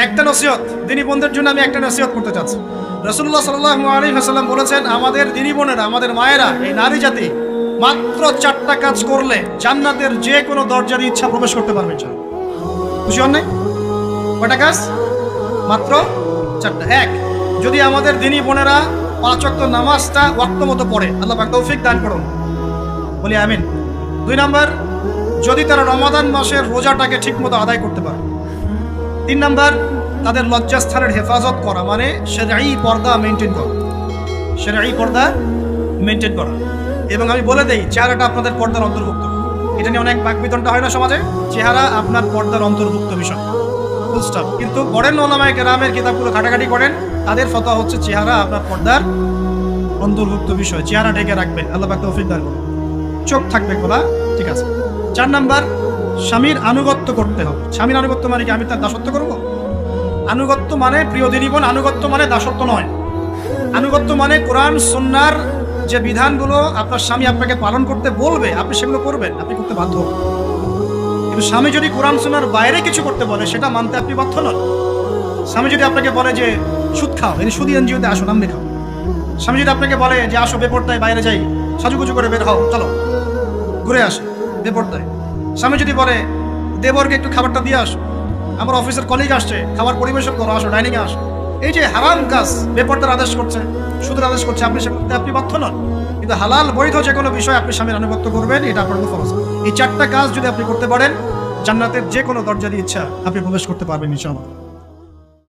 একটা নসিহত দিনী বোনদের জন্য আমি একটা নসিহত করতে চাচ্ছি। রাসূলুল্লাহ সাল্লাল্লাহু আলাইহি ওয়াসাল্লাম বলেছেন, আমাদের দিনী বোনেরা, আমাদের মায়েরা, এই নারী জাতি মাত্র 4টা কাজ করলে জান্নাতের যে কোনো দরজার ইচ্ছা প্রবেশ করতে পারবে। খুশি হন নাই? কয়টা কাজ? মাত্র 4টা। এক, যদি আমাদের দিনী বোনেরা 5 ওয়াক্ত নামাজটা ওয়াক্ত মতো পড়ে, আল্লাহ পাক তৌফিক দান করুন, বলি আমিন। 2 নাম্বার, যদি তারা রমাদান মাসের রোজাটাকে ঠিকমতো আদায় করতে পারে। 3 নাম্বার, তাদের লজ্জাস্থানের হেফাজত করা, মানে শরঈ পর্দা মেনটেন করা, শরঈ পর্দা মেনটেন করা। এবং আমি বলে দেই, চেহারাটা আপনাদের পর্দার অন্তর্ভুক্ত। এটা নিয়ে অনেক বাকবিতণ্ডা হয় না সমাজে, চেহারা আপনার পর্দার অন্তর্ভুক্ত বিষয়, ফুল স্টপ। কিন্তু পড়েন ওলামায়ে কেরামের কিতাবগুলো ঘাটাঘাটি করেন, তাদের ফতোয়া হচ্ছে চেহারা আপনার পর্দার অন্তর্ভুক্ত বিষয়, চেহারা ঢেকে রাখবেন, আল্লাহ পাক তৌফিক দান করুন। চোখ থাকবে খোলা, ঠিক আছে। 4 নাম্বার, স্বামীর আনুগত্য করতে হবে। স্বামীর আনুগত্য মানে কি আমি তার দাসত্ব করব? আনুগত্য মানে, প্রিয় দিনী বোন, আনুগত্য মানে দাসত্ব নয়। আনুগত্য মানে কোরআন সুন্নাহর যে বিধানগুলো আপনার স্বামী আপনাকে পালন করতে বলবে, আপনি সেগুলো করবেন, আপনি করতে বাধ্য। কিন্তু স্বামী যদি কোরআন সুন্নাহর বাইরে কিছু করতে বলে, সেটা মানতে আপনি বাধ্য নন। স্বামী যদি আপনাকে বলে যে সুদ খাও, এই সুদি এনজিওতে আসো, নাম লেখাও। স্বামী যদি আপনাকে বলে যে আসো বেপরদায় বাইরে যাই, সাজুগুজু করে বের হও, চলো ঘুরে আসো বেপরদায়। স্বামী যদি বলে দেবরকে একটু খাবারটা দিয়ে আসো, আমার অফিসের কলিগ আসছে, খাবার পরিবেশন করো, আসো ডাইনিংয়ে আসো, এই যে হারাম কাজ বেপরদার আদেশ করছে, সুদের আদেশ করছে, আপনি সেগুলোতে আপনি বাধ্য নন। কিন্তু হালাল বৈধ যে কোনো বিষয় আপনি স্বামীর আনুগত্য করবেন, এটা আপনার ফরজ। এই 4টা কাজ যদি আপনি করতে পারেন, জান্নাতের যে কোনো দরজা দিয়ে ইচ্ছা আপনি প্রবেশ করতে পারবেন ইনশাআল্লাহ।